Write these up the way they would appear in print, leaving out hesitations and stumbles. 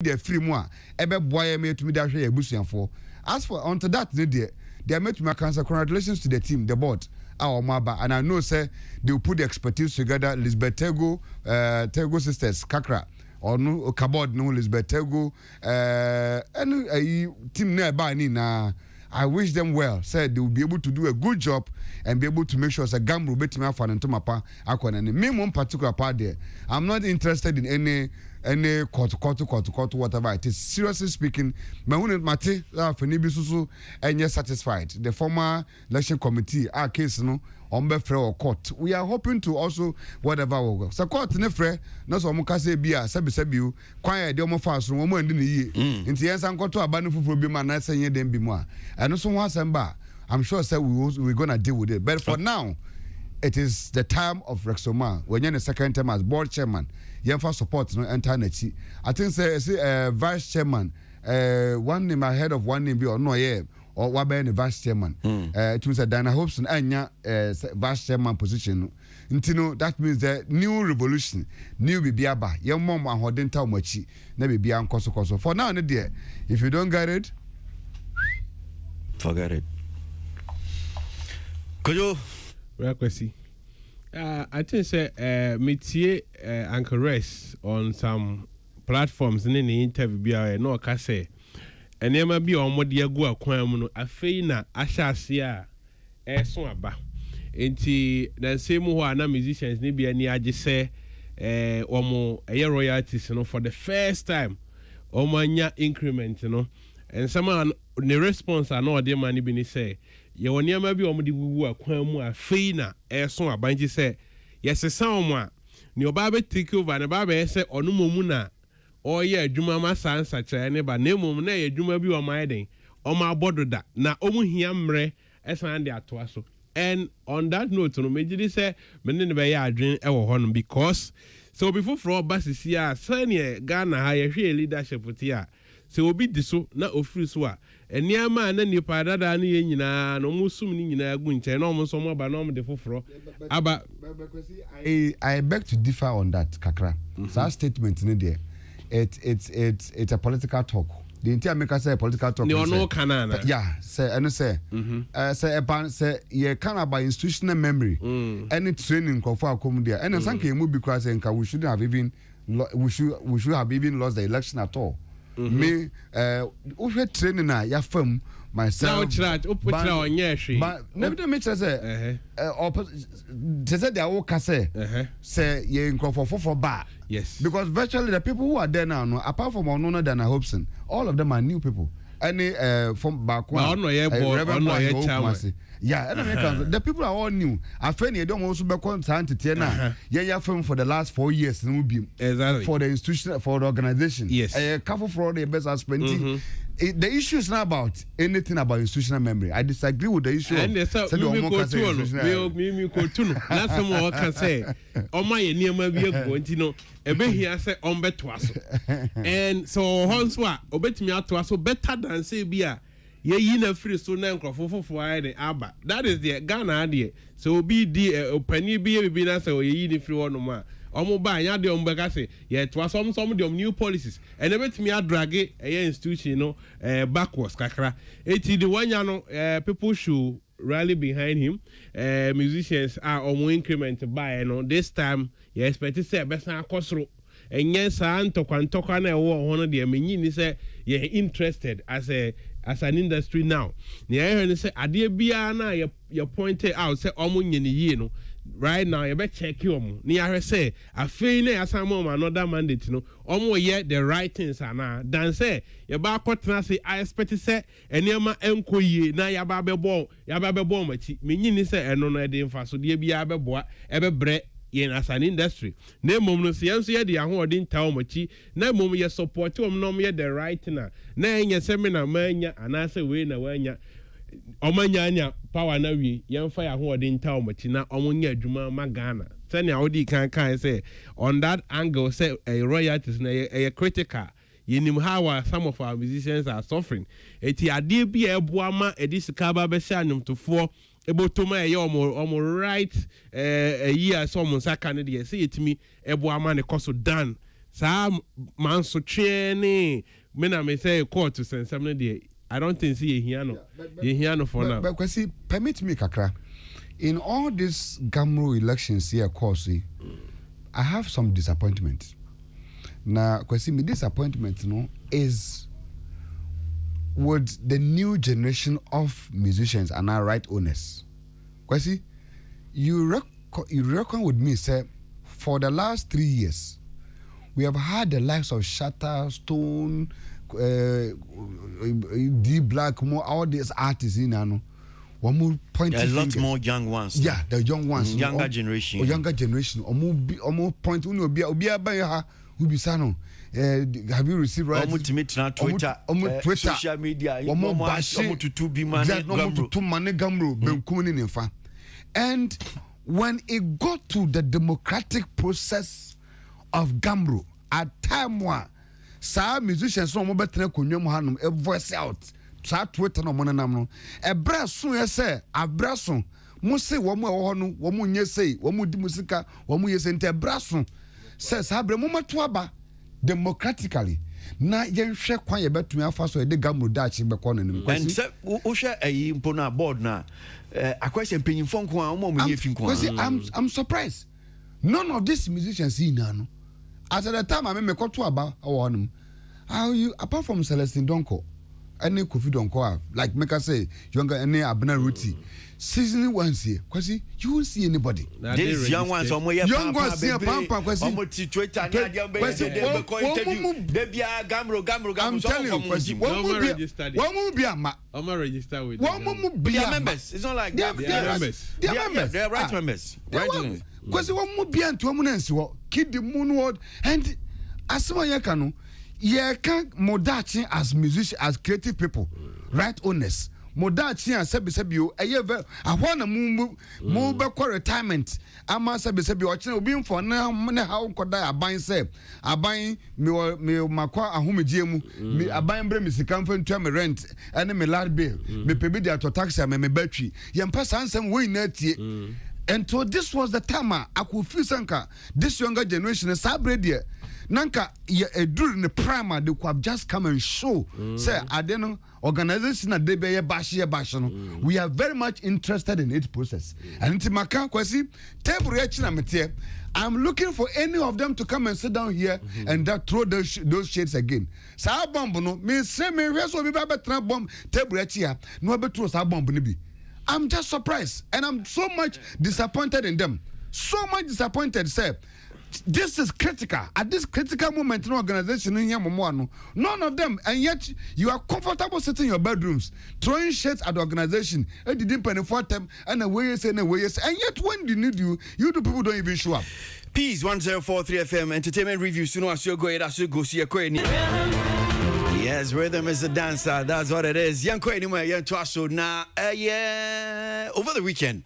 the free more ebe boy me to me that share busuanfo. As for onto that they are made to make answer. Congratulations to the team, the board, our Maba, and I know say they will put the expertise together. Lisbeth Tego, Tego sisters, Kakra, or no Kabod, no Lisbeth Tego, and a team nearby na. I wish them well. Said they will be able to do a good job and be able to make sure it's a gamble betting me for and to mapa akwana. Me one particular part there. I'm not interested in any court whatever it is. Seriously speaking, my own mate for Nibisusu and yes satisfied. The former election committee our case no on or court. We are hoping to also whatever will go. So court nefre no so mukase bia sebi kwaya de omo fast no mo ndi ne yie. Nti yensa nkoto abanu fufuro bi ma na senye dem bi mu a. Eno so ho asamba. I'm sure say we're going to deal with it. But for now, it is the time of Rexoma. When you're in the second term as board chairman, you have support no enter nechi. I think say vice chairman, one name ahead of one name be or no yeah. Or what be the vice chairman? It means that Diana Hobson anya vice chairman position. Intino that means the new revolution, new bibiaba. Your mom and her dental mochi, never be koso. For now, dear, if you don't get it, forget it. Kojo, where kwesi? I think say metie Uncle Rest on some platforms in the interview be no ka say enema bi omode agu akwan mu no afei na ahyase a eso aba enti na same ho na musicians ni bia ni age say omo royalties no for the first time omanya increment no and some ne response na ode man bi ni say ye woniama bi omode gugu akwan mu afei na eso aba nji say yesesa omo a ni oba be take over na ba be say ono momu na oh yeah, Juma ma sansa chane ba nemo na ye Juma bi o ma eden o ma bododa na omu hia mre esan de atoa so. And on that note no mejidi say me ne be ya adwen e wo ho no because so before for basisi a sane Ghana ha ye hwe leadership ti a se obi di so na ofiri so a eniama na nipa dada na ye nyina no musum ni nyina agu nche na omo so mo ba na omo de foforo aba I beg to differ on that kakra. That statement in there. It's a political talk. The entire maker say political talk. No canana. Yeah, say and say you can about institutional memory. Any training for come there. And some can move because we shouldn't have even we should have even lost the election at all. Me we training na ya firm myself. But never make say they are all say you for bar. Yes. Because virtually the people who are there now, no, apart from Onona Dana Hobson, all of them are new people. Any from back one, yeah, the people are all new. I find you don't also be concerned to now. Yeah, film for the last 4 years, exactly for the institution, for the organization. Yes, a couple for the best spending. The issue is not about anything about institutional memory. I disagree with the issue. And Last time I can say, oh my, near my vehicle, you know, a bit here say on bet twas. And so Hanswa, obey me out to us so better than say beer. Ye na free so na nkrofo for the aba. That is the Ghana idea. So be the penny be na say ye ni free one ma. Omo ba nya de ombeka say ye to some of new policies. And ebet me drag a institution no backwards kakra. Eti the one ya no people should rally behind him. Musicians are omo increment by no this time you expect to say besa akosro. And yes, Antoka na one of the meaning say you're interested as an industry now. Yeah, say Adia Biana, you pointed out, say Omun right now, you better check you. Near say, I feel as a mom another mandate, no, almost yet the right things are now. Dan say, your barcode say, I expect to say, and Yama Enkoye, na Yababe bomb, meaning say, and no idea for so dear Biabe boy, ever bread. Yen as an industry. Ne mom no sianso ye de aho odin tawo machi na mom ye support om no ye the right na enya seminar manya anase we na wanya omanya anya power na wi yen fa aho odin tawo machi na omonya adwuma ma Ghana sene awodi kan say on that angle say royalties na a critical yenim how some of our musicians are suffering eti ade bi eboa ma edisika ba be sha nyomtofo ebotoma ye omo right a year so mo saka ne de say etimi ebo ama ne koso dan Some man so train me na me say court to send some there. I don't think see here no. Here no for now. But kwesi permit me kakra. In all these Gamro elections here, course, I have some disappointment. Now, kwesi my disappointment is with the new generation of musicians and our right owners. Kwesi, you reckon with me, say, for the last 3 years, we have had the likes of Shatter, Stone, D Black, more all these artists in Ano. One more point. A lot more young ones. Yeah, the young ones. Younger generation. Or younger generation. Or more point. Have you received right? Twitter, social media. And when it got to the democratic process of Gambro, at time one, some musicians no more better kunyo a voice out. Sa Twitter no mona nam no. Ebraso ye say abraso. Mo say wo mo ho no, wo mo nye say, wo mo di musika, wo mo ye say nte braso. Says habre mo mato aba democratically. Na yen hwe kwan ye betumi afa so e de Gambro dachi be ko no nim. And say wo hwe ayi mpo na board na akwese mpanyimfo nko a mo ye fi nko a. I'm surprised. None of these musicians in no. At the time I me ko to aba wo no. How you apart from Celestine Donko any Kofi Donko, like make I say, younger any Abner Ruti, season once here, because you won't see anybody. These young ones, young ones, Gamro. I'm telling you, one will be a ma. I'm registered with one will be members. It's not like they are members. They are members. They are right members. Right. Because one will be and 2 months, kid the moonward, and as someone you can. Yeah, can modachi as musicians, as creative people, right owners. Modachi and Sebisebio, a year I want to move back retirement. I must have Sebio, being for now, how could I buy say? I buy me Makwa, a humijemu, me a buying bremis, come to me rent, and me lad bill, me pay to taxi, me battery. Yam pass some way net. And so this was the time I could feel Sanka, this younger generation is sabre. Nanka during the primer they could have just come and show say I don't know organization that they be bashi we are very much interested in its process and it's maka kwesi table metie I'm looking for any of them to come and sit down here and throw those shades again sa bomb no me say me so be better bomb table here no be throw sa bomb ni bi I'm just surprised and I'm so much disappointed in them so much disappointed say this is critical. At this critical moment in organization in here, none of them, and yet you are comfortable sitting in your bedrooms, throwing shades at the organization, and didn't penny for them, and away yes, and yet when they need you, you the people don't even show up. Peace 1043 FM entertainment review. Soon as you go see a queen. Yes, rhythm is a dancer. That's what it is. Yanko anyway, Yantuaso na over the weekend.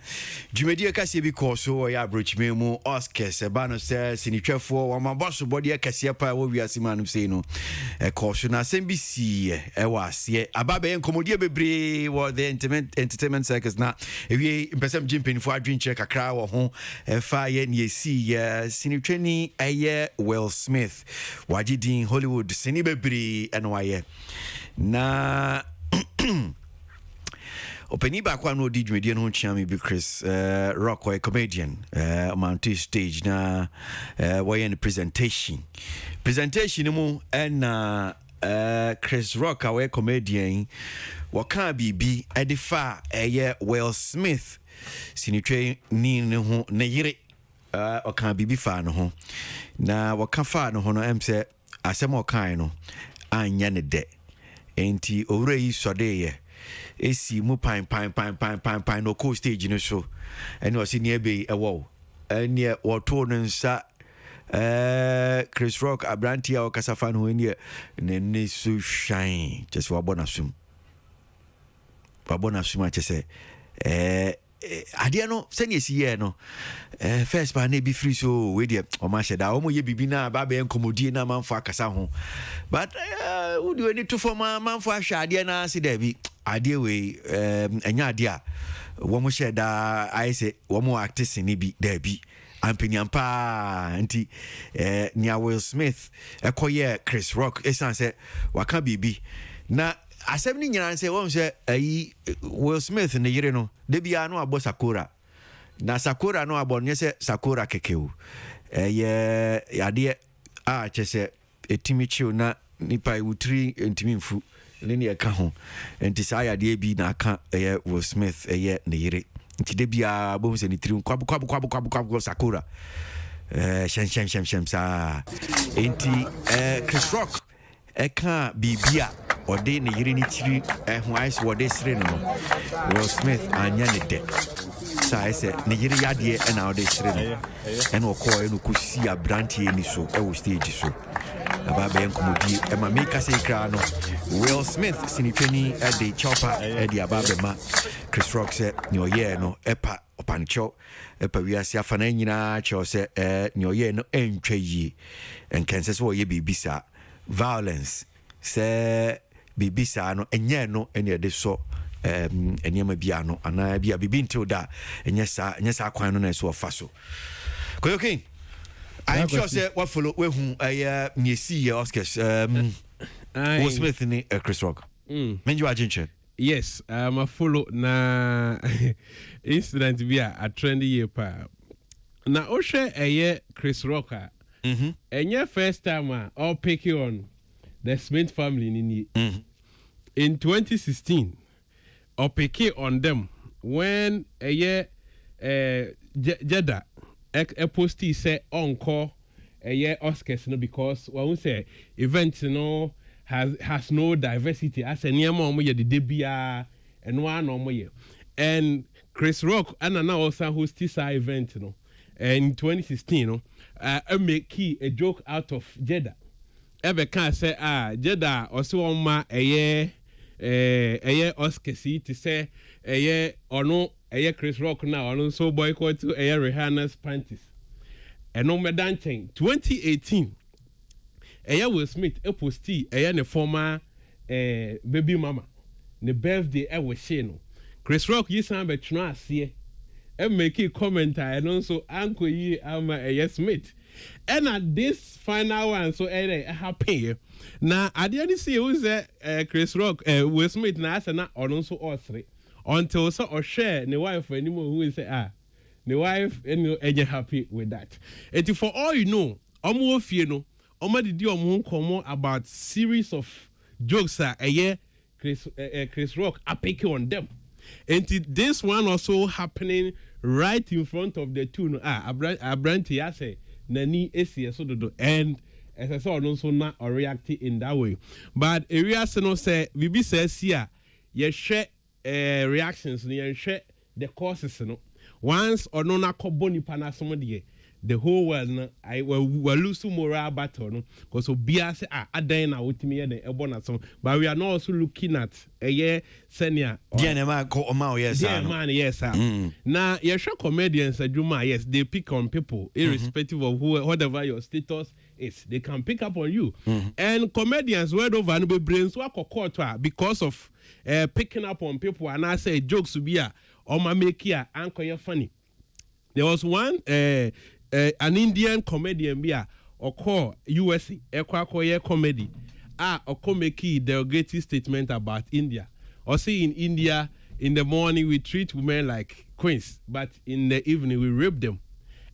Jumedia Cassia because so ya broach memo Oscar Sebano says in the for my boss body Cassia pa we are Simanu say no. A caution as NBC was ye Ababe and Comodia Bebre or the entertainment circus na if we person jumping for a drink check a crowd or home fire ye see Sinitrini a year Will Smith Wajidin Hollywood Sinibebre and why na openi ba kwa no di dwedie no chia me bi Chris Rock or comedian mount stage na why in presentation mu and Chris Rock our comedian waka bibi edifa Will Smith sinitwe ni ne ho na yire waka bibi fa no ho na waka fa no ho no em se asem okan no anya ne de enti owre yi sode ye esi mu pan no cool stage no so ene o si ne be ewo ene wo to no nsa Chris Rock abrantia o kasafa no ene ne so shine just wabona sum achese adia no sene esi ye no first pa na be free so we dey o ma sheda o mo ye bibi na ba be enkomodie na manfo akasa ho but we do any to for manfo ahwa adia na se da bi adia we enya adia wo mo sheda I say wo mo artist ni bi da bi ampiniam pa nti nia Will Smith ekoye Chris Rock esan say waka bibi na asem ni nyina say won say ayi Will Smith ne yire no de bia no abo Sakura na Sakura no abo nye say Sakura kekeu yade a chese etimi chiu na nipa wutri entimi mfu ne eka ho enti sa yade bi na aka Will Smith ne yire nti de bia bo se ni tiri kwabu Sakura shem sa enti Chris Rock eka bibia ode ne yire ni tiri ho ice wode sire no Will Smith anya ne de sa ese ne yire yade na ode sire no en okọ enu kusi abrantie ni so wo stage so ababe enkomodi e ma make say kra no Will Smith sinipeni e de chopper e de ababe ma Chris Rock se ni oye no epa opancho epa wiase afana nyina che se ni oye no entwa yi enkense so oye bibisa violence se bibisa no enye no ene de so enyema bia no ana bia bibi ntil da enye sa kwan no na so ofaso koyokin I'm sure say what follow we hu me see Oscars Will Smith ni Chris Rock menju agentche. Yes, a follow na incident be a trendy year pa. Na o share Chris Rock enye first time all pick on the Smith family ni in 2016 or pick on them when Jeddah a postie say encore Oscars no because we say event no has no diversity as a near mom ye the debia and one no more and Chris Rock and now also host this event no in 2016 no make key a joke out of Jeddah ever can say Jeddah also on my Oscars to say or no Chris Rock now and so boycott to Rihanna's panties and no medan chain 2018 Will Smith a posti ne former baby mama ne birthday was sheno Chris Rock yi san be tno ase e make a comment and also uncle yi ama Smith and at this final one so happen na ade ni see who say Chris Rock Will Smith na ase na ono so osre until so or share the wife anymore who will say the wife and happy with that. And for all you know, fie no did you about series of jokes Chris Rock are picking on them. And this one also happening right in front of the two Abranti say nani esi so do and as I saw also not reacting in that way. But area no say we says here share reactions and share the causes no once or no na boni pana somebody the whole world no I will lose moral battle no because obia say adan na wotimi the ebona some but we are not also looking at senior ma ko oma yes man yes now you show comedians aduma yes they pick on people irrespective of whatever your status is they can pick up on you and comedians word over no be brains work court because of picking up on people and I say jokes to be or my make here anchor funny. There was one an Indian comedian be or call USA comedy or comedy derogative statement about India or say in India in the morning we treat women like queens but in the evening we rape them.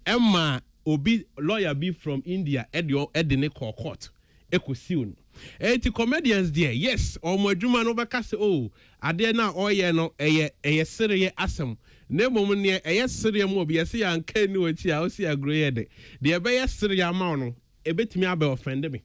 Emma obi lawyer be from India at the court ekusiun. The comedians there, yes, or my Juma no bakase ade na oye no serious asem. Ne moment near serious mo be see an ken no chi a see agree de. The be serious amount no e betimi abe offend me.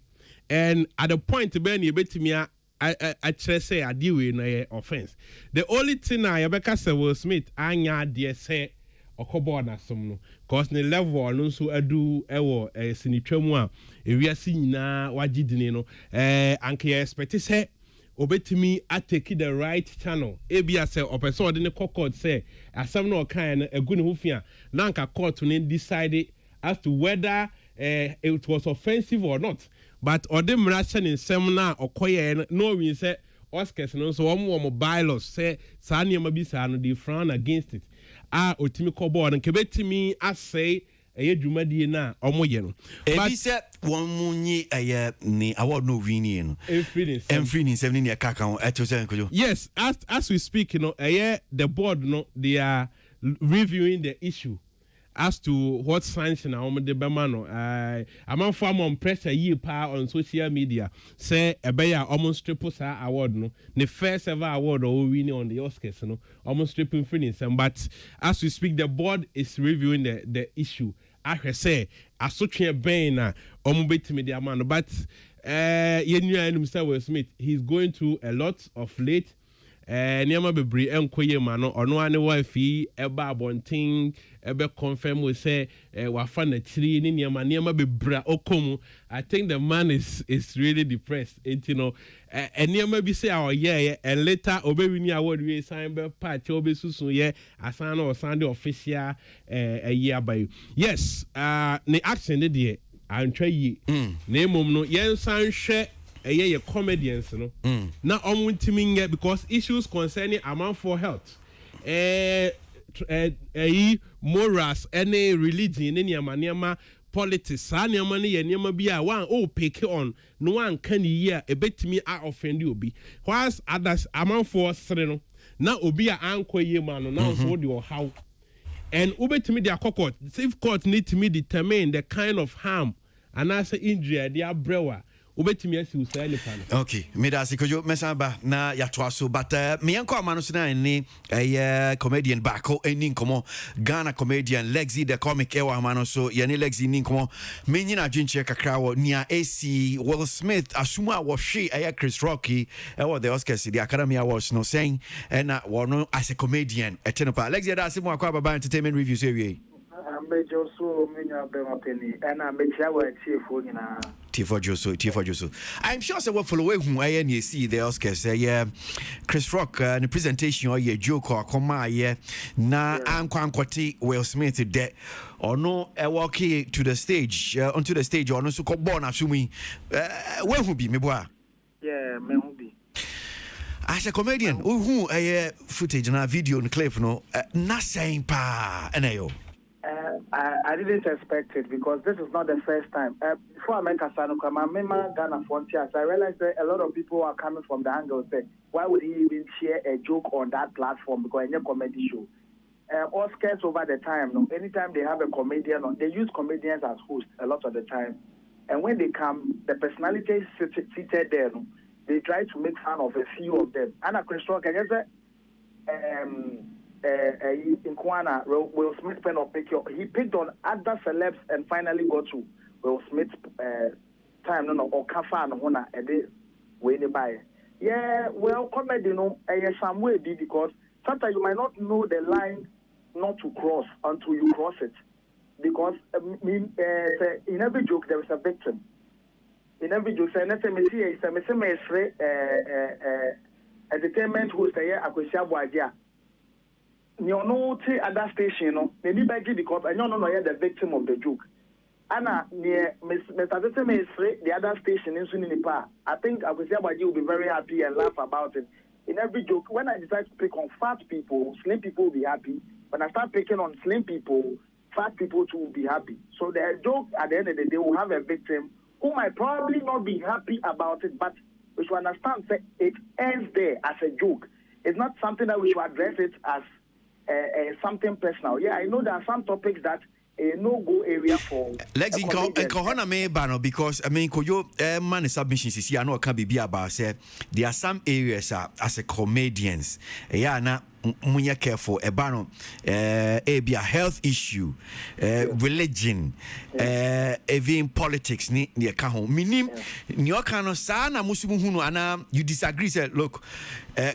And at the point be na e betimi I say ade we no offense. The only thing I bakase Will Smith anya de say okobo na som no cause ne level no so adu ewo sinitwamu a ewiase nyina wagidini no anke expect say obetimi atake the right channel ebia say opeso de ne court say asem na okan na egu ne hofia na anka court no decide as to whether it was offensive or not but ode mrache ne nsem na okoye no win say Oscars no so omo bylaws say sa niam bi sa no they frown against it otimi kobo on kebetimi asay ɛyɛ dwumadie na ɔmo yɛ no ebi sɛ wɔn mu nyi ɛyɛ ne award no winnie no ɛmfiri ne nsɛm ne ne ɛka ka ho ɛto sɛ nkojo. Yes, as we speak, the board, they are reviewing the issue as to what sanction the Bemano. I'm on farm on pressure ye power on social media. Say a bear almost triple award, no, the first ever award or winning on the Oscars, no, almost triple finish. But as we speak, the board is reviewing the issue. I say, as such a bane, almost media man, but Mr. Will Smith, he's going through a lot of late. Niama bebree enkoye ma no ono ane wife eba abonten ebe confirm we say wafa na chiri ni niama bebra okomu. I think the man is really depressed. Niama bi say and later obewini award we sign be patch obesusun ye asan or Sunday official a year by. Yes, the action de antwa yi na emom no yen san hwe ye comedians no na omuntimi because issues concerning amount for health morals any religion any amaniama politics niama ne ye niama bi a one pick on no one can year a betimi a offend you obi whilst others amount for sere no na obi a ankoye ma no na so de how and obetimi de akokot if court need to determine the kind of harm and as injury they are brewer. Okay, me da sikojo mesamba na yatwa so but me yanko amano sina ni comedian bako eni nkomo Ghana comedian Lexi the comic ewa amano so yani Lexi ni nkomo me nyina adwenche kakra wo nia AC Will Smith asuma wo hwe Chris Rocky ewa the Oscars the Academy Awards no saying na wono as a comedian etenopa Lexi da asimu akwa baba entertainment reviews ewie so menya bema penny and I make sure we Tifo Joso. I'm sure say we follow who I see the Oscars Chris Rock the presentation or ye joke or koma na ankwati Will Smith de or no walk to the stage onto the stage or no so called born asumi where who be me boy me who be as a comedian who footage na video and clip no na saying pa enayo I didn't expect it because this is not the first time. Before I met Kasano, I remember Ghana Frontiers. I realized that a lot of people are coming from the angle saying, why would he even share a joke on that platform? Because it's a comedy show. Oscars over the time, anytime they have a comedian, they use comedians as hosts a lot of the time. And when they come, the personalities seated there, they try to make fun of a few of them. Anna Chris Rock, I guess, in Kwana, Will Smith pen or pick he picked on other celebs and finally got to Will Smith's time or kafa no hona a day way by. Yeah, well, comedy some way because sometimes you might not know the line not to cross until you cross it. Because in every joke there is a victim. In every joke, say entertainment host Akwesi Abuadia. You know, at that station, maybe because I don't know the victim of the joke. Anna, near the other station in Suninipa, I think Akwesi Abuadia will be very happy and laugh about it. In every joke, when I decide to pick on fat people, slim people will be happy. When I start picking on slim people, fat people too will be happy. So the joke at the end of the day will have a victim who might probably not be happy about it, but we should understand that it ends there as a joke. It's not something that we should address it as something personal. Yeah, I know there are some topics that a no-go area for. Lex in Kohona me bano because I mean koyo man submissions is here no can be about say there are some areas as a comedians na munya careful bano be a health issue religion even politics ni ka ho minim ni o kan no sa na musumu hunu ana you disagree say look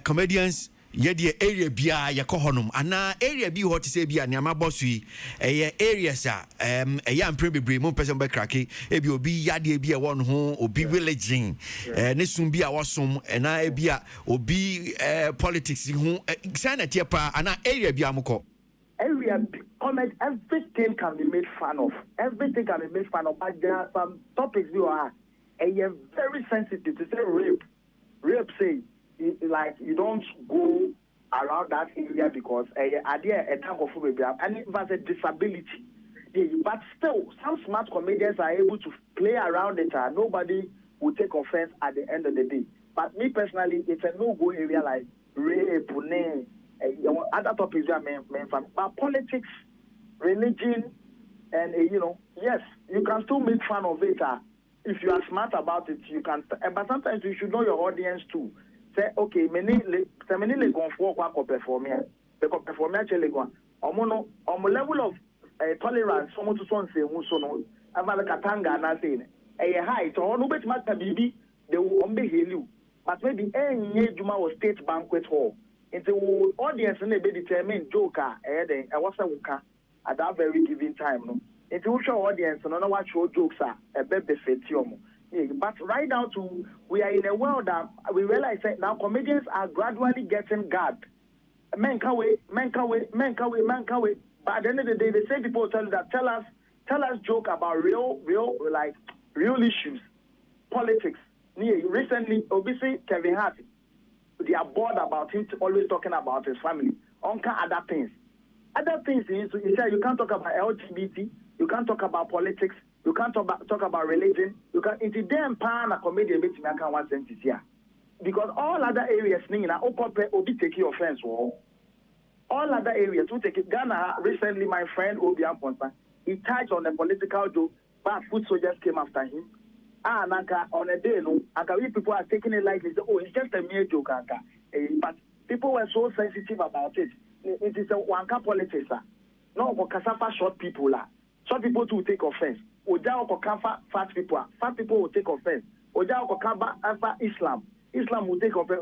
comedians yedi area bia yakohonum ana area bi hot say bia niama bosui areas ampre bebre mo person be krake e bi obi yade bia won ho obi religion ne sum bia wosom na e bia obi politics ho sana tiepa ana area bia moko area comment everything can be made fun of but there are some topics you are very sensitive to say rape say like you don't go around that area because and it was a disability. Yeah, but still, some smart comedians are able to play around it. Nobody will take offense at the end of the day. But me personally, it's a no-go area like rape, other topics we are main from. But politics, religion, and yes, you can still make fun of it. If you are smart about it, you can. But sometimes you should know your audience too. Say, okay, many le go for kwa perform here. Because perform actually go. Omo level of tolerance. Someone to say so no. Avala katanga na say. High. So no bet matter bibi. They will heal you. But maybe any Juma or state banquet hall. Into audience and they be determined joker. Then I was a worker at that very given time. No. Into which audience and no what show jokes are a baby fetium. But right now too, we are in a world that we realize that now comedians are gradually getting gagged. Men can wait. But at the end of the day, the same people tell you that tell us joke about real issues, politics. Recently, obviously Kevin Hart, they are bored about him always talking about his family. Other things. Other things is you say you can't talk about LGBT, you can't talk about politics, you can't talk about religion, you can into them pan a comedian make me can one sentence here. Because all other areas obi take offense. All other areas will take it. Ghana recently, my friend Obi Amponsa, he touched on a political joke, but foot soldiers came after him. Naka on a day, no, people are taking it lightly. Say, oh, it's just a mere joke, but people were so sensitive about it. It is a wanka politics. No, Kasafa short people. Short people to take offense. Oja Okafa fat people. Fat people will take offense. Oja Okaba Alpha Islam. Islam will take offense.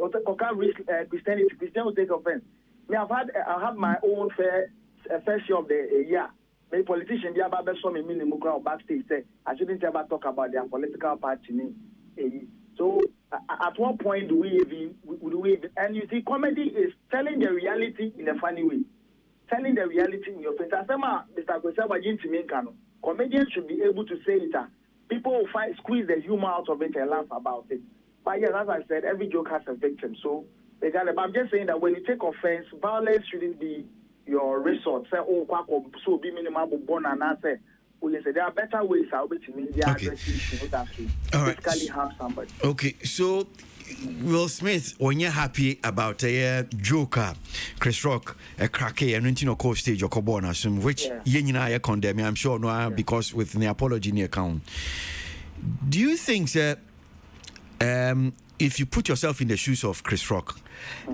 Christianity. Christian will take offense. I have my own fair share of the year. Many politicians, they have so many minimum crowd backstage say I shouldn't ever talk about their political party. So at what point do we even and you see comedy is telling the reality in a funny way. Telling the reality in your face. As Mr. Kwesaba Jintimenkano, comedians should be able to say it. People will squeeze the humor out of it and laugh about it. But yes, as I said, every joke has a victim. So I'm just saying that when you take offense, violence shouldn't be your resort. Say, oh, so be minimal born and answer. Well, you say there are better ways out to mean the address issue that physically harm somebody. Okay, so Will Smith, when you're happy about a Joker, Chris Rock, a cracky, and you know, stage or Cobona, which you I condemn, I'm sure, no, because with the apology in the account. Do you think that if you put yourself in the shoes of Chris Rock,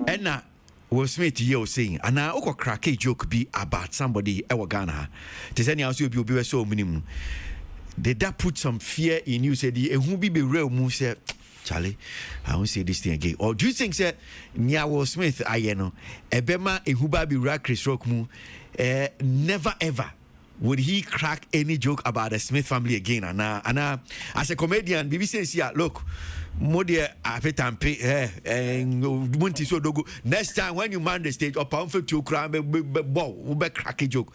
and now Will Smith, you're saying, and now a cracky joke be about somebody, our Ghana, does any else you'll be so minimum? Did that put some fear in you? Said, who be real move? Said, Charlie, I won't say this thing again. Or do you think that Nya Will Smith, know, Ebema, Ehuba be right Chris Rock mu, never ever would he crack any joke about the Smith family again? And as a comedian, BBC says, yeah, look, Modia Apetampe, Munti so dogo. Next time when you man the stage, or pound for 2 crime, will be crack a joke.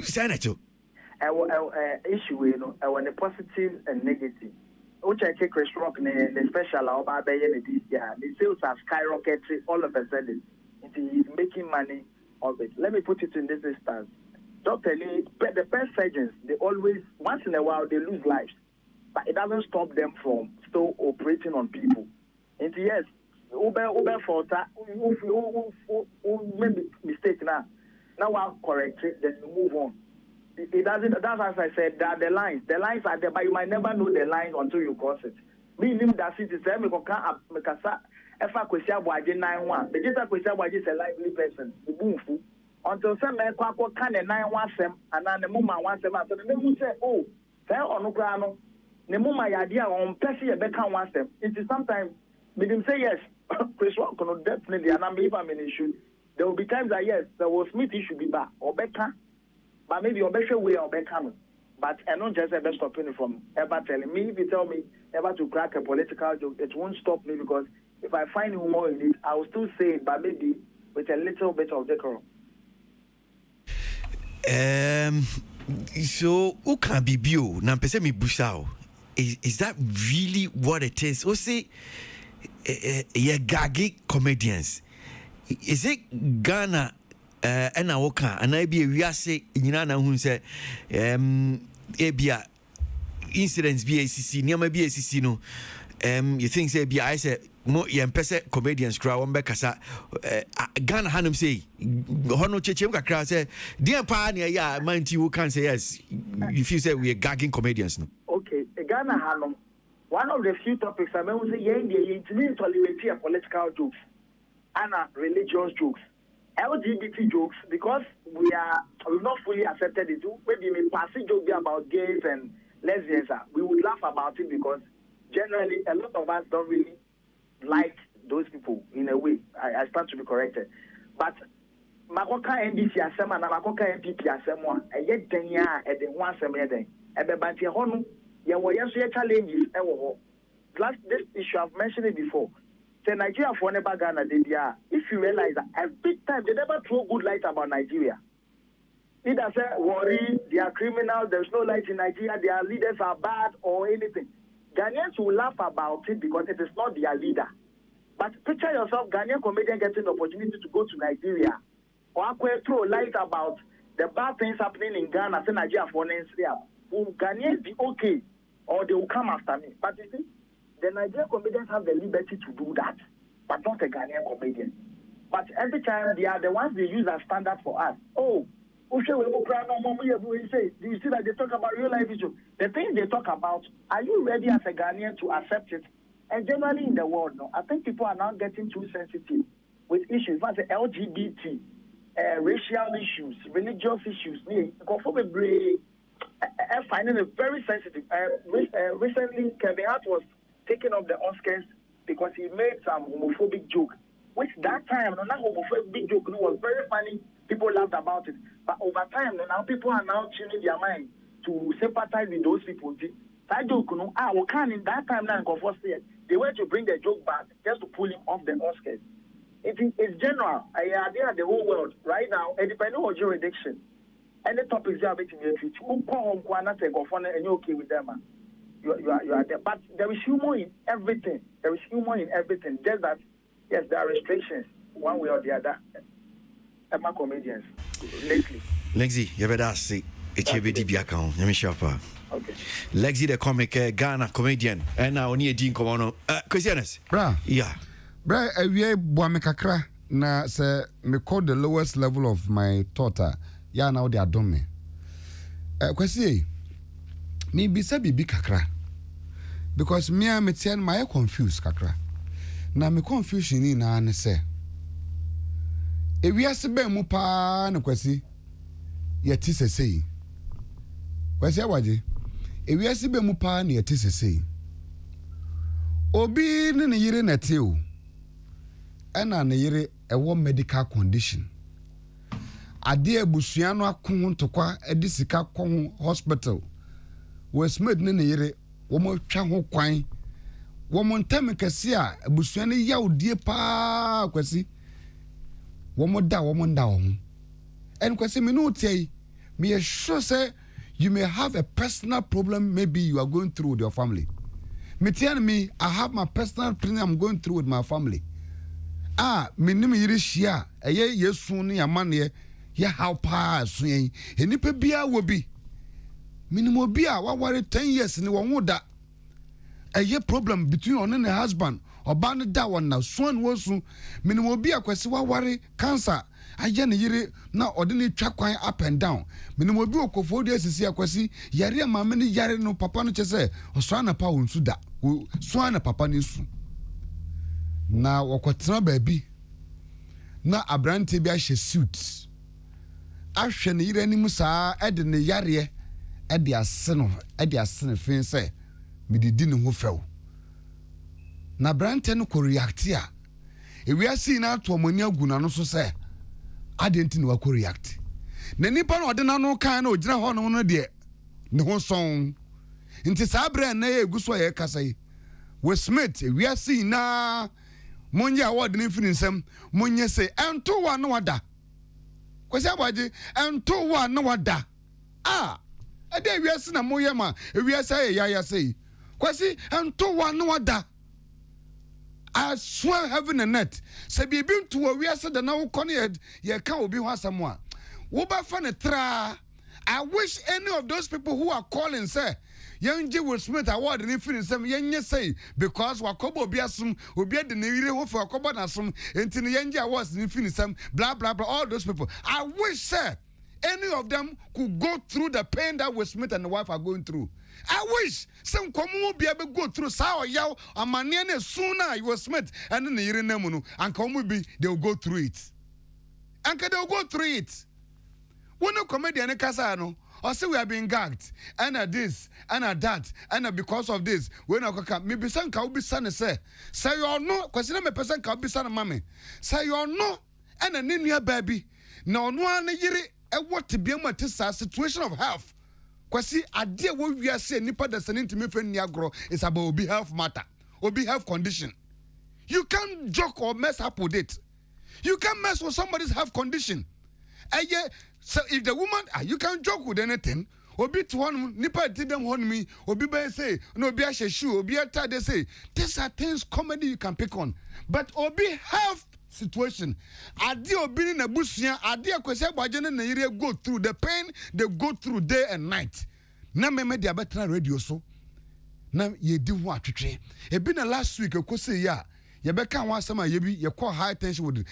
Senator. Issue, I want a positive and negative. Which I take Chris Rock, the special about this year. The sales have skyrocketed all of a sudden. He's making money of it. Let me put it in this instance. Dr. Lee, the best surgeons, they always, once in a while, they lose lives. But it doesn't stop them from still operating on people. And yes, Uber for that, who made mistake now. Now I'll correct it, then you move on. It doesn't, that's as I said, that the lines are there, but you might never know the lines until you cross it. Meaning that it is every can't if I question why 9-1, the just question why is a lively person, the boom. Until some man can a 9-1 and then the moment wants them after the name say, oh, fair or no grano, the moment idea on Pessi a better wants them. It is sometimes, with him say yes, Chris Rock definitely, and I'm even an issue. There will be times that yes, there was Smith should be back or better. But maybe your better way or better. But I don't just ever stop me from ever telling me. If you tell me ever to crack a political joke, it won't stop me because if I find humor in it, I will still say it, but maybe with a little bit of decorum. So who can be bio? Na pese mi busao. Is that really what it is? Or say gaggy comedians? Is it Ghana ɛna woka ana bi wiase nyina na hu sɛ ebia incidents bi ACC niam bi ACC no you think say bi I say mo yempese comedians crowd won be kasa Ghana hanum say hono chechem kakra say dear pa na ya manti who can say yes you feel say we are gagging comedians no. Okay, Ghana hanum one of the few topics I mean say you tolerate political jokes and religious jokes, LGBT jokes, because we've not fully accepted it. Maybe me passing joke about gays and lesbians, we would laugh about it because generally a lot of us don't really like those people in a way. I stand to be corrected. But Makoka NDC asema na Makoka MPP asema eye den ya e den ho asema den e be banti ho ye wo yeso challenges e wo ho. This issue I've mentioned it before. Say Nigeria for never Ghana they dia. If you realize that every time they never throw good light about Nigeria. Either say worry, they are criminals, there's no light in Nigeria, their leaders are bad or anything. Ghanaians will laugh about it because it is not their leader. But picture yourself, Ghanaian comedian getting the opportunity to go to Nigeria or throw light about the bad things happening in Ghana, say Nigeria for Nigeria. Will Ghanaians be okay or they will come after me? But you see, the Nigerian comedians have the liberty to do that, but not a Ghanaian comedian. But every time they are the ones they use as standard for us. Oh, do you see that they talk about real life issues? The things they talk about, are you ready as a Ghanaian to accept it? And generally in the world, no, I think people are now getting too sensitive with issues like LGBT, racial issues, religious issues. I'm finding it very sensitive. Recently, Kevin Hart was taken off the Oscars because he made some homophobic joke, which that time, no, that homophobic joke was very funny. People laughed about it. But over time, now people are now tuning their mind to sympathize with those people. That joke, in that time now, they went to bring the joke back just to pull him off the Oscars. It's general. They are the whole world right now, and depending on jurisdiction, any topics you are making you treat, and you're okay with them, man. You are there. But there is humor in everything. There is humor in everything. Just that, yes, there are restrictions one way or the other. Emma comedians lately. Lexi, you better say HBD Biakon. Let me show up. Okay. Lexi the comic Ghana comedian. And now only a Dean Comono. Christianes. Bra. Yeah. Bra, we boame kakra na say me call the lowest level of my thought. Ya now they are done me. Kwesi me bisa bibi kakra. Because me am tell my confused kakra. Na me confusion ni na ne say ewiase be mu pa na kwasi yeti sesei kwasi awaje ewiase be mu pa na yeti sesei obi ne yire na te o ana ne yire ewo medical condition ade abusua no akon ntokwa edi sika kon hospital was made ne yire wo mo twa ho kwan wo mo ntem kase a abusua ne yawdie pa kwasi woman. And kwesi me no tey me sure say you may have a personal problem maybe you are going through with your family. Me tell me I have my personal problem I'm going through with my family. Me nim yiri hia eye yesu ne amane ye how pa so yen enipa bia wo bi minimo bi a waware 10 years ni won da eye problem between on and husband oba ne da won na so an wosu minimo bi akwese waware cancer aye ne yire na ode ne twa kwan up and down minimo bi okofo de asisi akwese yare mama ne yare no papa no chese oso na pa wonsu da so na papa ne su na wakotena baabi na abrante bi ahye suit ahwe ne yire anim saa ede ne yare ede ase no fin se mididi ne ho few na abrante no ko react a ewiase na to omani aguna no so se adenti ne wa ko react na nipa no ode na no kan na ogira ho no de ne ho son nti saa bre na ye guso ye kasai we smith ewiase na monye award ne fini nsem monye se ento wa no wada kwese abaje ento wa no wada ade ewiase na moye ma ewiase ye ya sei kwese ento wa no wada I swear heaven and earth. Say be been to a we said the now connected. You can't be one someone. Woba fan a tra. I wish any of those people who are calling say young J. Will Smith award and if some young say because Wakobo Biasum will be at the Navy for Wakobo Nasum and the young awards in Finisum, blah blah blah, all those people. I wish, sir, any of them could go through the pain that Will Smith and the wife are going through. I wish some common will be able to go through Sao Yao, a maniane sooner Will Smith and then the Irenemunu, and come will be they'll go through it. And they'll go through it. We no comedian Casano. Or say we are being gagged, and at this, and at that, and because of this, we no come. Maybe some can be son say you all know, because me person can be son mommy. Say you all know, and a new baby. No one yiri what to be a situation of health. Because I dear what we are saying, nipa that's an intimate friend Niagro is about obi health matter, obi health condition. You can't joke or mess up with it. You can't mess with somebody's health condition. And yeah, so if the woman, you can joke with anything. Obi to one nipa did them on me. Obi by say no be a shoe. Obi a tie they say these are things comedy you can pick on. But Obi health situation. Adi obi in a bushia. Adi a kwese bajene na area go through the pain they go through day and night. Na me dia betra radio so. Na ye di ho atwetwe. E bi na last week ko say ya. You become one summer, you call high tension with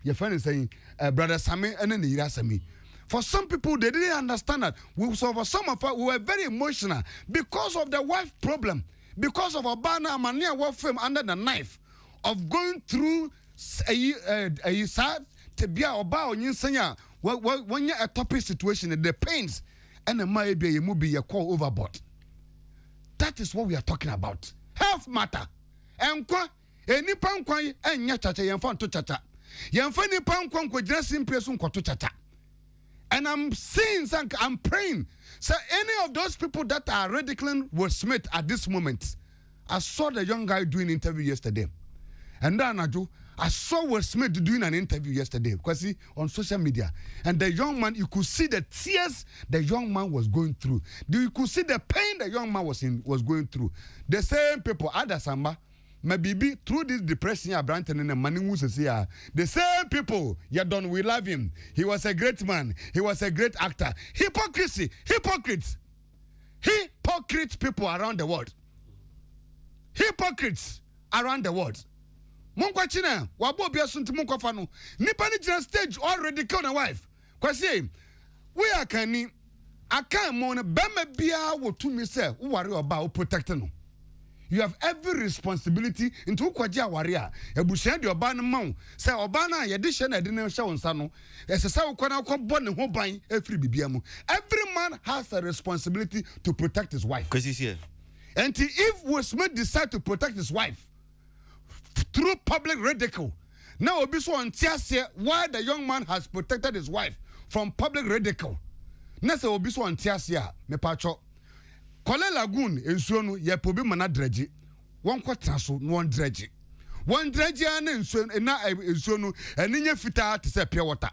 your friend is saying, Brother Sammy, and then the Sami. For some people, they didn't understand that. So for some of us, we were very emotional because of the wife problem, because of a banner mania war film under the knife of going through a sad to be a bow in senya when you're a topic situation, the pains and the maybe a movie you call overboard. That is what we are talking about. Health matter. Enkwa enipa nkwa enya chacha yemfa nto chacha yemfa nipa nkwa nkwa gyina simple so nkwa to chacha. And I'm saying, I'm praying, so any of those people that are ridiculing Will Smith at this moment. I saw the young guy doing an interview yesterday, and then I saw Will Smith doing an interview yesterday because he on social media, and the young man, you could see the tears the young man was going through. You could see the pain the young man was going through. The same people, Adasamba. Maybe through this depression, Branton and Manu the same people, we love him. He was a great man. He was a great actor. Hypocrisy, hypocrites people around the world. Hypocrites around the world. Monkwachina, wabo biasunti munkofano. Nipani jina stage already killed a wife. Kwasi, we are kani. Aka mona bema bia wo to me say, worry about protecting. You have every responsibility into kwaji warrior. Ebusia de oba no ma say oba na ye de hye na de no hye wonsa no. Esesa wo kwana ko bone ho ban afri bibia mu. Every man has a responsibility to protect his wife. Because he's here. And if Will Smith decide to protect his wife through public ridicule, now obi so on tiase why the young man has protected his wife from public ridicule. Na say obi so on tiase a me pacho Kole Lagoon ensuo no ye pobi mana dreji. Won kwatra so no won dreji. Won dreji an ensuo no eninya fita to say pure water.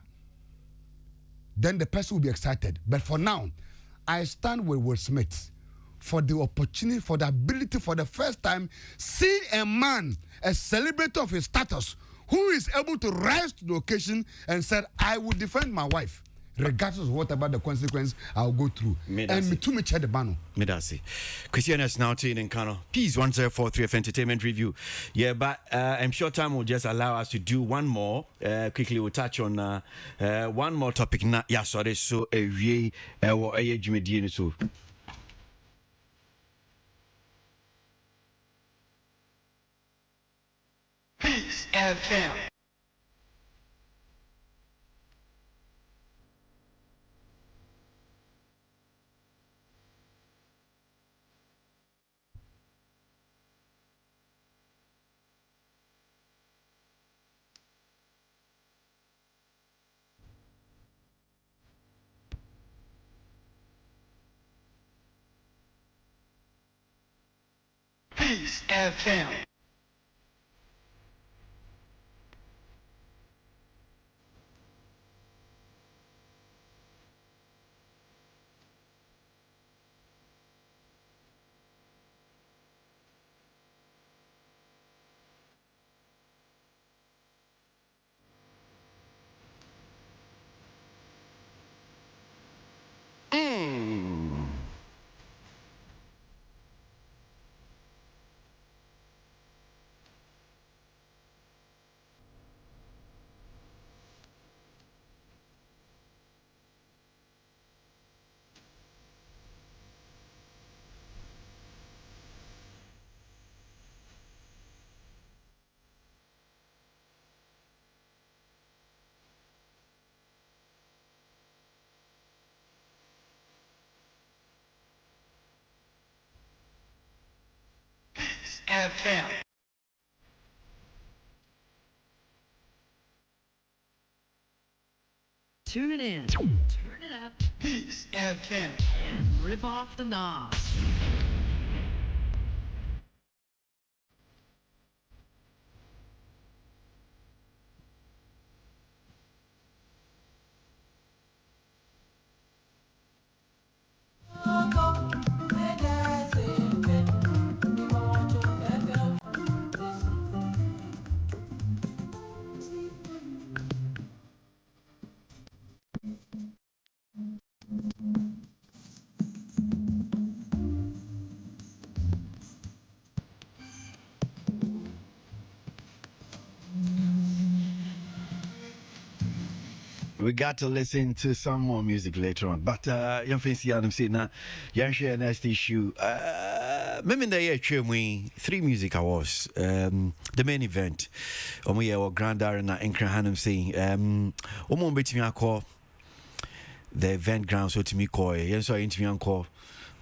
Then the person will be excited. But for now, I stand with Will Smith for the opportunity, for the ability, for the first time, see a man, a celebrity of his status, who is able to rise to the occasion and said, I will defend my wife. Regardless of whatever the consequence I'll go through. And me too much at the bano. Medasi. Christian is now tuning in Kano. Peace 1043 of entertainment review. Yeah, but I'm sure time will just allow us to do one more. Quickly we'll touch on one more topic. Yeah, sorry, so Peace FM. Peace FM. Tune it in. Turn it up. Peace FM. And rip off the knobs. We got to listen to some more music later on. But young fancy Adam say now, young share next issue. Maybe the year 3 music awards. The main event. We are Grand Arena in Hanum saying Omo beti me call the event ground so to me call. Yes, so into me call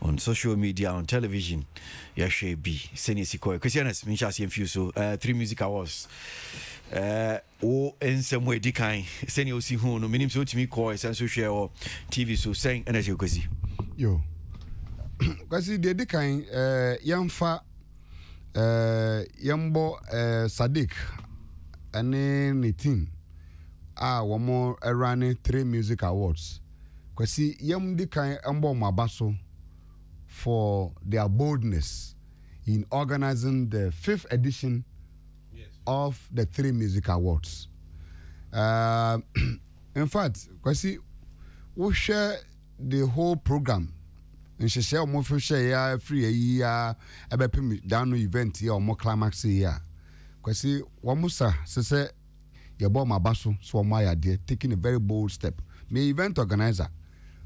on social media, on television. Yeah, share be senior sequoia. Because yes, me just few so 3 music awards. O in some way decay send you see who no minimum so to me call and so share or TV so saying energy crazy yo because the decay young fa yambo Sadiq and the team one more running 3 music awards because yam decay ambo mabaso for their boldness in organizing the 5th edition of the 3 music awards. In fact, because we share the whole program, and she share more for share free year, down event here or more climax here. Because one musa say your bomb abaso so my idea taking a very bold step. Me event organizer,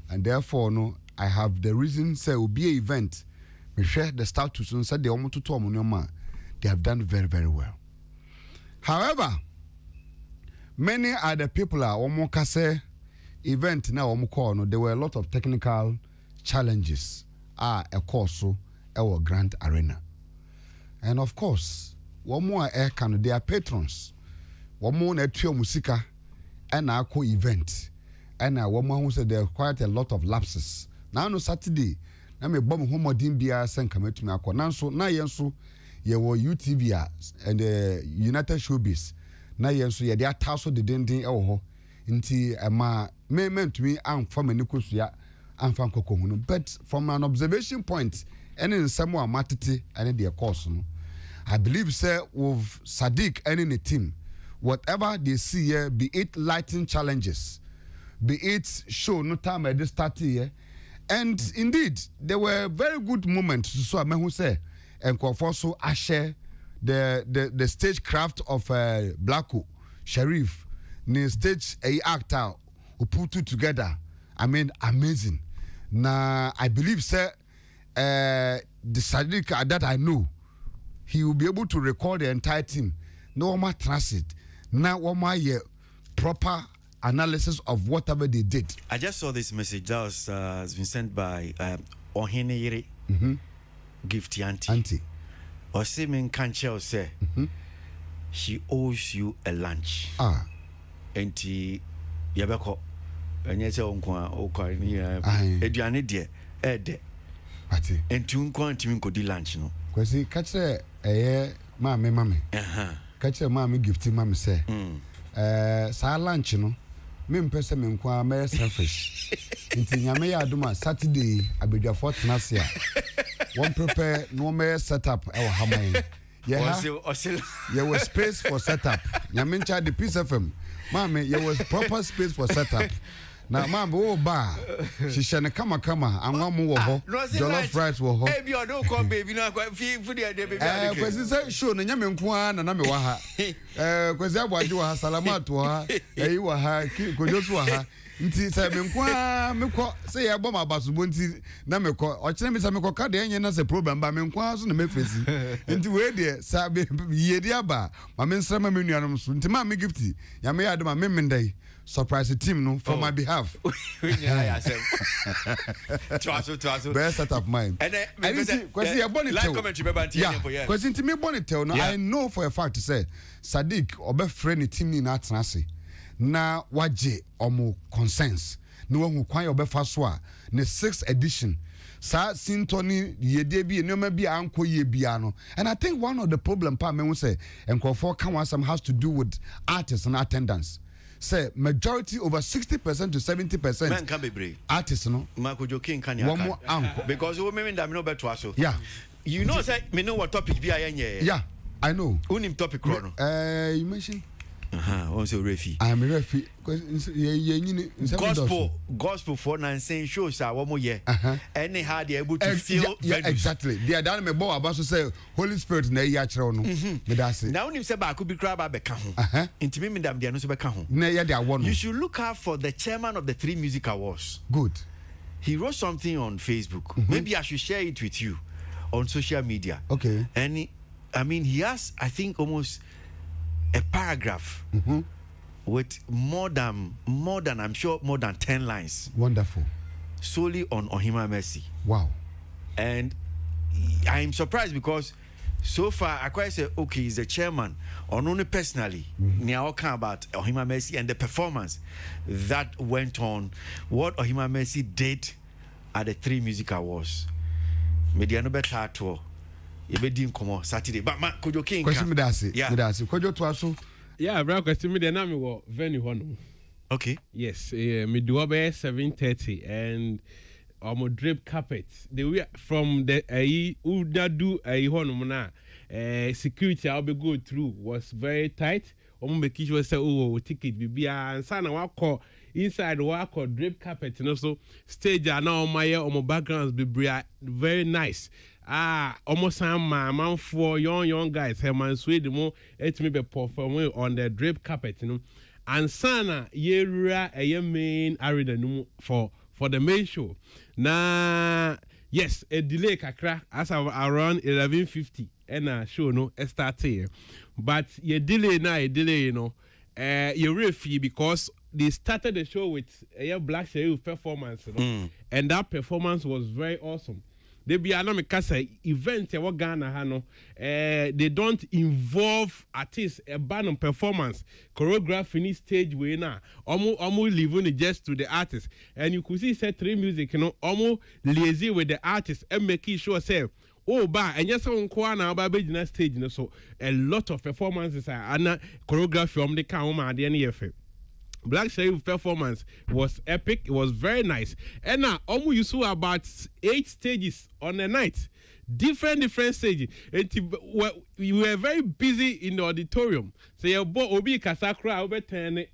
and therefore no, I have the reason say will be an event. We share the status and said they almost to they have done very very well. However, many are the people at Omokase event now Omokono. There were a lot of technical challenges. A course so our Grand Arena, and of course, one more air can they are patrons. One more netrio musika and our event, and one more who said there are quite a lot of lapses. Now no Saturday, na me bomb homo dimbia sen come to me akọ. Nanso na yenso ye wo UTV and the United Showbiz na yenso ye de ataso de dendin e wo ho nti ma me meant me am from ani kosua am fan kokko. But from an observation point any nsemo amatete and the course no, I believe say with Sadiq and in the team whatever they see here, be it lighting challenges, be it show no time at this start here, and indeed there were very good moments. So I who say and also I share the stagecraft of Blacko Sharif, the stage a actor who put it together. I mean, amazing. Now I believe say the Sadiq that I know, he will be able to record the entire team. No more transit. Now one more year proper analysis of whatever they did. I just saw this message that was has been sent by Oheneyere Gift Auntie. Or Simon Kanchel say she owes you a lunch. And Yabeko and yet Ediane dear Ede. And two quantum could do lunch no. Because he catch a mammy. Catch a mammy gift him mammy say. Sa lunch no. Me mpese me nkwa me selfish. Nti nyame ya aduma Saturday abedwa fortnasia. One prepare no me setup e haman. Yeah. There was space for setup. Nyame ncha the Peace FM. Mama, there was proper space for setup. Now, mama, oh, ba, she shall kama, and one more jollof rice wo ho. Baby, I don't come, baby. Now, for the baby. Because it's show, and Yaman Kwan, and Namawaha. Because that was you are salamat to her, you were her, Kojotua. Nti say me kwa say ya boma basubonti na me ko o kire me say me ko ka de enye na say problem ba me kwa so na me fesi nti we de sa be ye dia ba ma me nsra ma me nuanom so nti ma me gifti ya me ya de ma me ndai surprise the team no for my behalf. Twaso best set of mine and because you born it like commentary be banti yeah because inti me born it no I know for a fact to say Sadiq obe friend team ni na atena se na waje omo consents no wahu kwan obefa so a ne 6th edition sa sintoni yede bi enoma bi anko ye bia no. And I think one of the problem pa me say enkrofo kan one some has to do with artists and attendance. Say majority over 60% to 70% man can be brave artists no Marco Joking can you because we mean that me no beto aso. Yeah, you know say me know what topic be yeah, I know. Unim topic chrono. You mentioned on say refi. I'm a refi gospel for nan saying shows are one more year. Any how they able to feel exactly. They are done me bo about to say Holy Spirit na ya kire no. Me that's it. Now unim say ba could be crab be ka ho. Intimi me dam dia no so be ka ho. Na ya dia one. You should look out for the chairman of the 3 music awards. Good. He wrote something on Facebook. Maybe I should share it with you on social media. Okay. And I mean, he has, I think, almost a paragraph with more than I'm sure more than 10 lines. Wonderful. Solely on Ohima Mercy. Wow. And I'm surprised because so far I quite say okay, he's the chairman. On only personally, now talking about Ohima Mercy and the performance that went on, what Ohima Mercy did at the 3 music awards. Mediano better tour. You be doing come Saturday. But ma could you king? Question me that's it. Yeah. That's it. Could you to aso? Yeah, bro. Question me the name we venue hono. Okay. Yes. Me do about 7:30 and drip carpet. They were from the do hono na. Security I'll be go through was very tight. Make sure say oh ticket be and sana wa call inside wa call drip carpet and also stage are now my backgrounds be very nice. Almost some man for young guys have man sweet mo it me be perform on the drip carpet and sana yera a main arena no for the main show na yes a delay kakra as around 11:50 and show no start here but you delay you know you refi because they started the show with a Black Sheriff performance and that performance was very awesome. They be anamikasa event what Ghana hano. They don't involve artists a band performance choreography in stage way na. Almost leaving it just to the artist. And you could see say 3 music, you know, almost lazy with the artist and making sure say oh ba and yes on kwana ba be na stage no so a lot of performances and choreography on the count the NFF. Black Sheriff performance was epic. It was very nice. And now, you saw about 8 stages on the night. Different stages. We were very busy in the auditorium. So you bought Obi Kasakra over 10.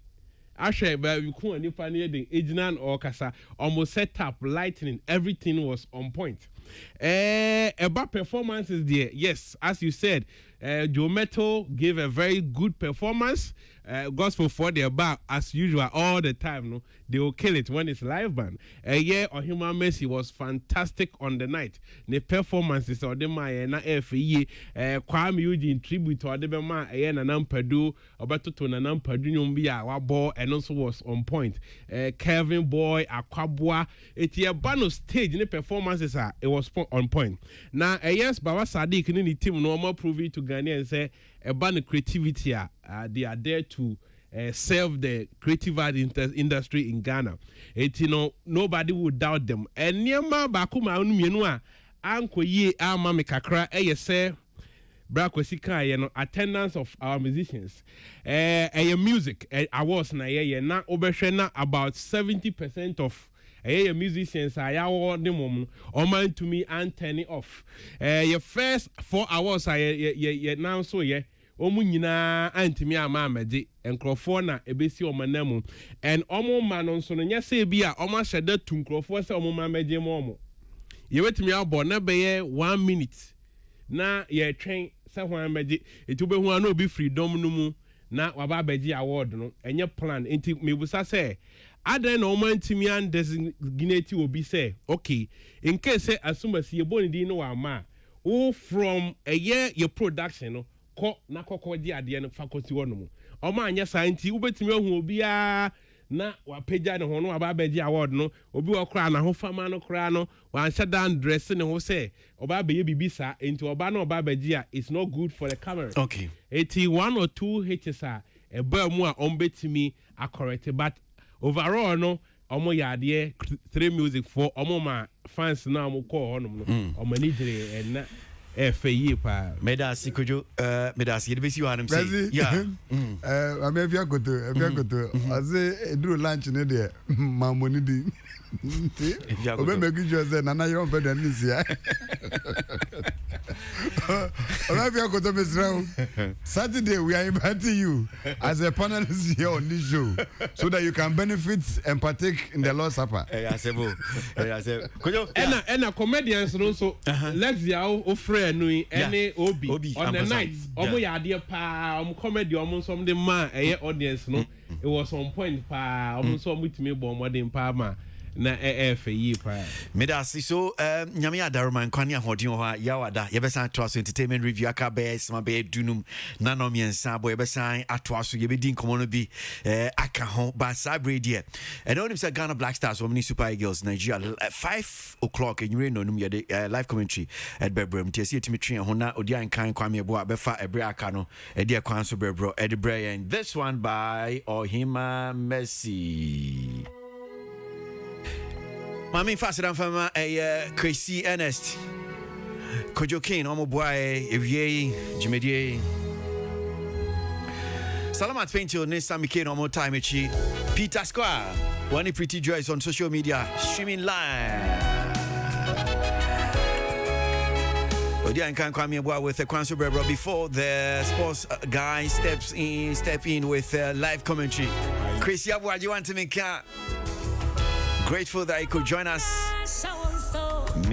Actually, but you couldn't even the Ejnan or Kasa almost set up lighting. Everything was on point. About performances there, yes, as you said, Joe Metal gave a very good performance. Gospel for the bar as usual all the time. No, they will kill it when it's live band. Ohima Mercy was fantastic on the night. The performances of them na FE Kwame Eugene tribute to them na Nampadu Obato to Nampadu Nyumbia Wabo and also was on point. Kevin Boy Akwabwa etia bano stage the performances it was on point. Now yes Baba Sadiq in the team normal prove it to Ghana and say about creativity they are there to serve the creative art industry in Ghana. You know, nobody would doubt them. And Nyama Bakuma Unmienua Anko Ye Mami Kakra say Brakwesika, you know, attendance of our musicians. Music awards na na Obershena about 70% of musicians are award the moment Oman to me and turn it off. Your first 4 hours now so omu nyina antimi amamede enkrofo na ebesi omanam and omo manon so no nyase bia omo hyede tu nkrofo se omo mameje mo ye wetimi abo na beye 1 minute na ye twen se hwan meje etube hu na obi freedom no mu na waba beji award no enye plan enti mebusa se adan na omo antimi an designate obi say okay in case say asumasi ye boni di no wa ma o from a year your production no na kokko di ade no faculty wono mu o ma anya science ubetimi ahu obi a na wapeja ne ho no ababeji award no obi wo kra na ho fama no kra no wan sha down dress ne ho say oba be bibisa enti oba na oba beji a it's not good for the camera. Okay. 81 or 2 hits eba mu a ombetimi correct but overall no omo yade 3 music for omo ma fans na omo call honom no omo ni jire na FAE pa medasi kojo medasi yede besi wanam say yeah I'm if you go to I say do lunch ne there mamoni di obe make sure say nana you better than this ya if you go to Mr. Saturday we are inviting you as a panelist here on this show so that you can benefit and partake in the Lord's Supper. I say kojo and comedians no so let's ya o friend no any obi on the night omo yade pa omo comedy omo some the man audience no it was on point pa omo so mutimi bo modern pa ma na FAE pa medasi so nyame adaroma nkwane ahodin ho yawada yebesan to aso entertainment review aka be sma be dunum na no miensa bo yebesan ato aso yebedi nkomo no bi aka ho ba sabre die and onim say Ghana Black Stars Omni Super Eagles Nigeria 5 o'clock enyure no num yede live commentary at Bebram tie see etimi twen ho na odi ankan kwame bo abefa ebre aka no e de kwan so brebro e de bre and this one by Ohima Messi. Mami faster than fama Crazy Ernest Kojo King Omo boy Evie Jimedie Salamat Paintil Nessa Mike Omo time echi Peter Square One Pretty Joyce on social media streaming live Odian can come here with a Kwanso Brebro before the sports guy step in with live commentary. Chris Yabwa, you want to make grateful that you could join us